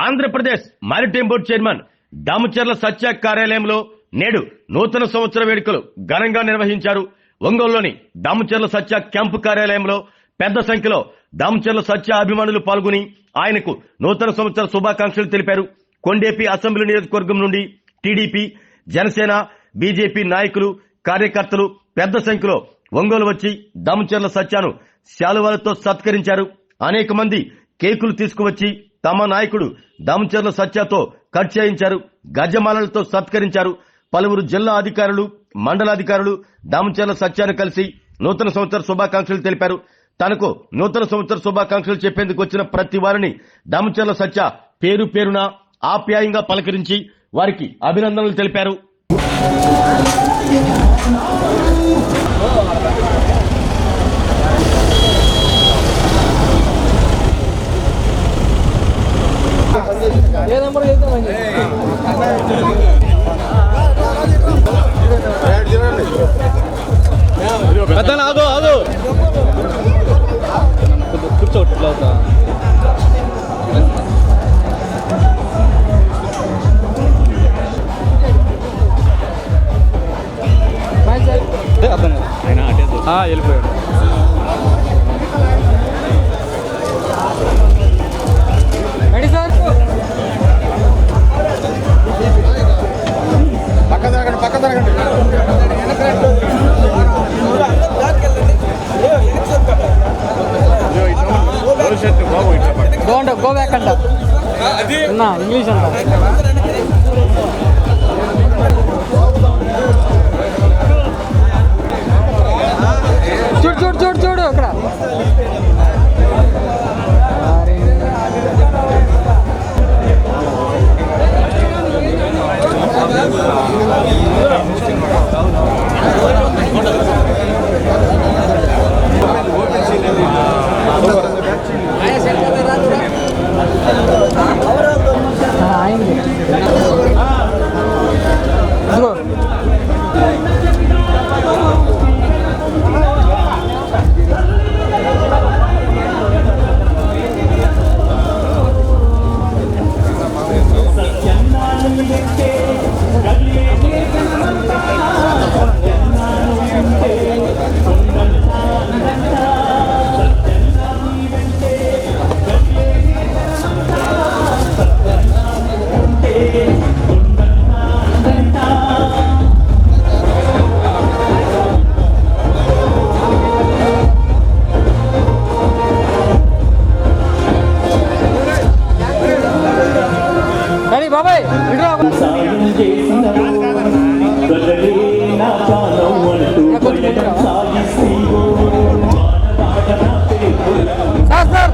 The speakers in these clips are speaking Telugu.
Andhra Pradesh maritime board chairman Damacharla Satya కార్యాలయంలో నేడు నూతన సంవత్సర వేడుకలు ఘనంగా నిర్వహించారు. ఒంగోలులోని దామచర్ల సత్య క్యాంపు కార్యాలయంలో పెద్ద సంఖ్యలో దామచర్ల సత్య అభిమానులు పాల్గొని ఆయనకు నూతన సంవత్సర శుభాకాంక్షలు తెలిపారు. కొండేపి అసెంబ్లీ నియోజకవర్గం నుండి టీడీపీ, జనసేన, బీజేపీ నాయకులు, కార్యకర్తలు పెద్ద సంఖ్యలో ఒంగోలు వచ్చి దామచర్ల సత్యను శాలువాలతో సత్కరించారు. అనేక మంది కేకులు తీసుకువచ్చి తమ నాయకుడు దామచర్ల సత్యతో కట్ చేయించారు. గజమాలలతో సత్కరించారు. పలువురు జిల్లా అధికారులు, మండలాధికారులు దామచర్ల సత్యాన్ని కలిసి నూతన సంవత్సర శుభాకాంక్షలు తెలిపారు. తనకు నూతన సంవత్సర శుభాకాంక్షలు చెప్పేందుకు వచ్చిన ప్రతి వారిని దామచర్ల సత్య పేరు పేరున ఆప్యాయంగా పలకరించి వారికి అభినందనలు తెలిపారు. కూర్చోట్లా వెళ్ళిపోయాడు. రెడీ సార్, పక్క తిరగండి, పక్క తిరగండి. గో బ్యాక్ అంట, ఇంగ్లీష్ అంట. చూడు చూడు చూడు చూడు అక్కడ. బాబాయ్ సార్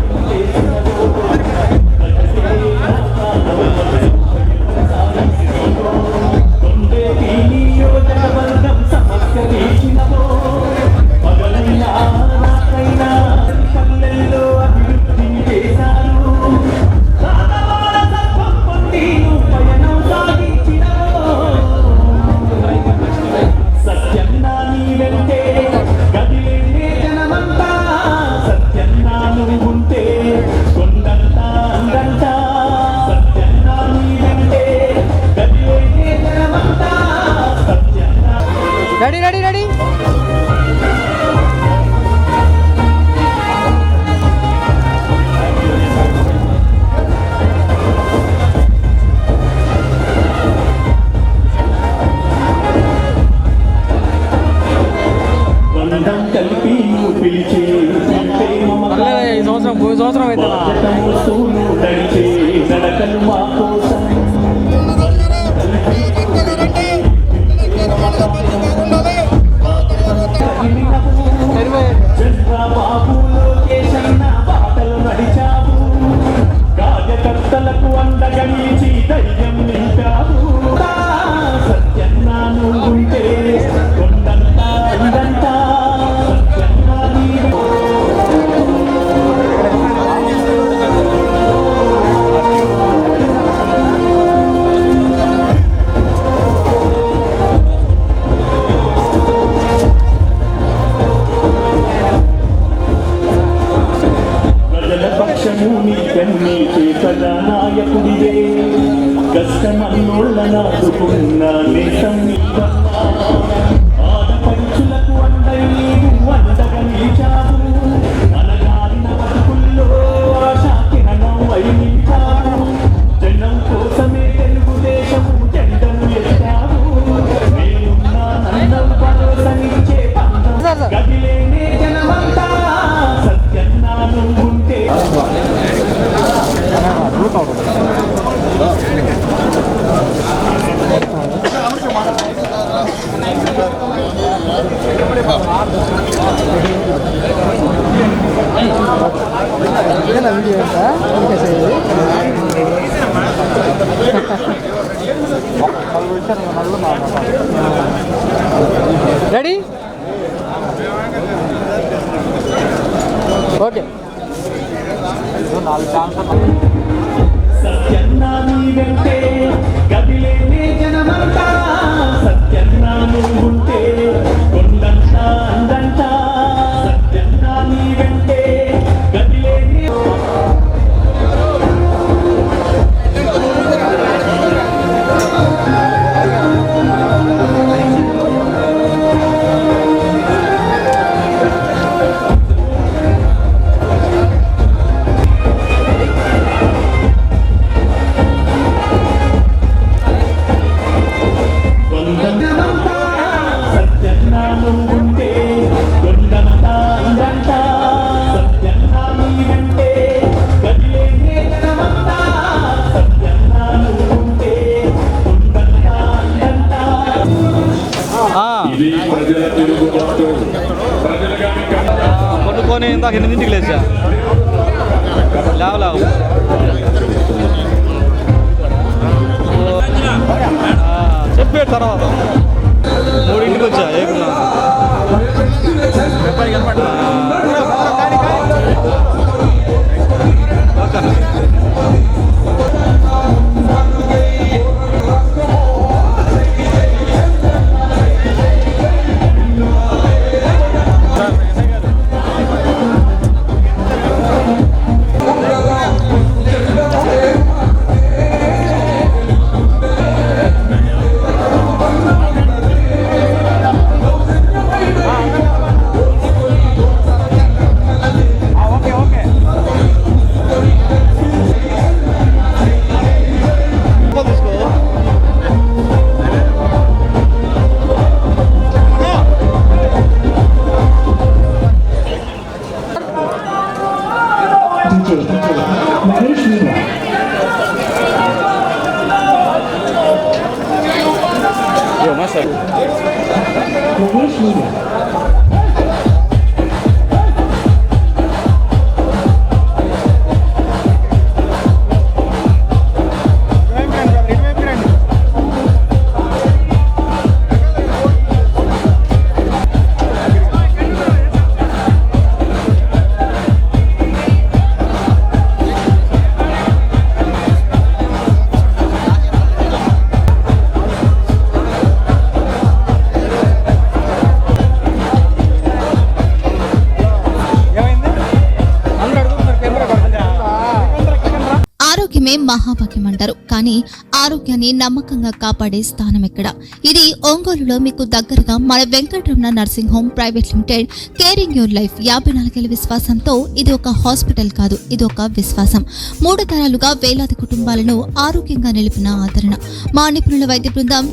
రెడీ రెడీ రెడీ. ఈ సంవత్సరం అయితే కార్యకర్తలకు అండగలిచి ధైర్యం నింపావు. సత్యన్నాను ఉంటే కొండంతా అందంతా. నీవే కష్టమన్నోళ్ళ నాదుకున్న నేసం నీవమ్మా ఆడపడుచులకు అండై నీవు అండగా నిలిచావు అనగారిన బతుకుల్లో ఆశాకిరణం అయి నిలిచావు జనం కోసమే తెలుగుదేశము జెండను ఎత్తావు నేనున్నానన్నవు భరోసనిచ్చే పంతం గదిలేనే జనమంతా సత్యన్నా నువ్వుంటే రెడీ ఓకే సత్యన్నా నీవెంటే గదిలేనే జనమంతా సత్యన్నా నువ్వుంటే కొండంతా అందంట సత్యన్నా నీవెంటే గదిలేనే సత్యన్నా నువ్వుంటే కొండంతా అందంట సత్యన్నా నీవెంటే గదిలేనే జనమంతా సత్యన్నా నువ్వుంటే కొండంతా అందంట పట్టుకొని ఇందాక 8ంటికి లేచా లేవలేవు చెప్పే తర్వాత 3ంటికి వచ్చా ఏకున్నా మహేష్ మీరా మహేష్ మీరా ఆరోగ్యమే మహాభాగ్యం అంటారు, కానీ ఆరోగ్యాన్ని నమ్మకంగా కాపాడే స్థానం ఎక్కడ? ఇది ఒంగోలులో మీకు దగ్గరగా మన Venkataramana nursing home private limited. Caring your life 54 ఏళ్ల విశ్వాసంతో ఇది ఒక హాస్పిటల్ కాదు, ఇది ఒక విశ్వాసం. 3 తరాలుగా వేలాది కుటుంబాలను ఆరోగ్యంగా నిలిపిన ఆదరణ. మా నిపుణుల వైద్య బృందం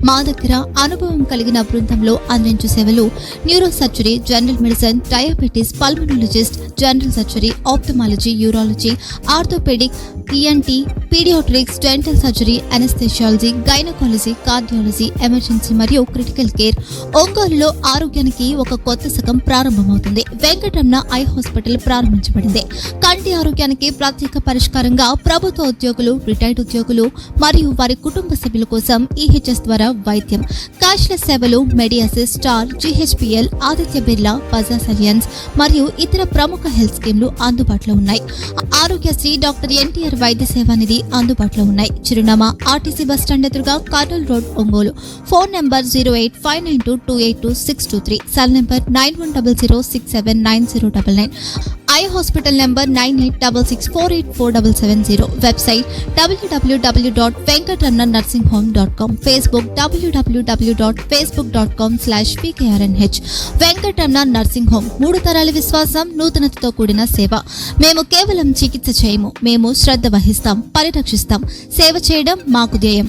మా దగ్గర అనుభవం కలిగిన బృందంలో అందించే సేవలు neuro surgery, general medicine, diabetes, pulmonologist, general surgery, ophthalmology, urology, orthopaedic, ENT, paediatrics, dental surgery, anaesthesiology, gynaecology, cardiology, emergency మరియు క్రిటికల్ కేర్. ఒంగోలులో ఆరోగ్యానికి ఒక కొత్త శకం ప్రారంభమవుతుంది. వెంకటరమణ ఐ హాస్పిటల్ ప్రారంభించబడింది. కంటి ఆరోగ్యానికి ప్రత్యేక పరిష్కారంగా ప్రభుత్వ ఉద్యోగులు, రిటైర్డ్ ఉద్యోగులు మరియు వారి కుటుంబ సభ్యుల కోసం ఈహెచ్ఎస్ ద్వారా వైద్యం, క్యాష్లెస్ సేవలు, మెడియాసిస్, స్టార్, జీహెచ్పీఎల్, ఆదిత్య బిర్లా, బజాజ్ అలియన్స్ మరియు ఇతర ప్రముఖ హెల్త్ స్కీమ్లు అందుబాటులో ఉన్నాయి. ఆరోగ్యశ్రీ, డాక్టర్ ఎన్టీఆర్ వైద్య సేవానిధి అందుబాటులో ఉన్నాయి. చిరునామా ఆర్టీసీ బస్టాండ్ ఎదురుగా, Kurnool road, Ongole. Phone number 08592282623, cell number 9100679099. Eye hospital number 9866484770. Website www.venkatramnanursing.com. Facebook www.facebook.com/pkrnh. Venkataramana nursing home, 3 తరాల విశ్వాసం, నూతనతతో కూడిన సేవ. మేము కేవలం చికిత్స చేయము, మేము శ్రద్ధ వహిస్తాం, పరిరక్షిస్తాం. సేవ చేయడం మాకు ధ్యేయం.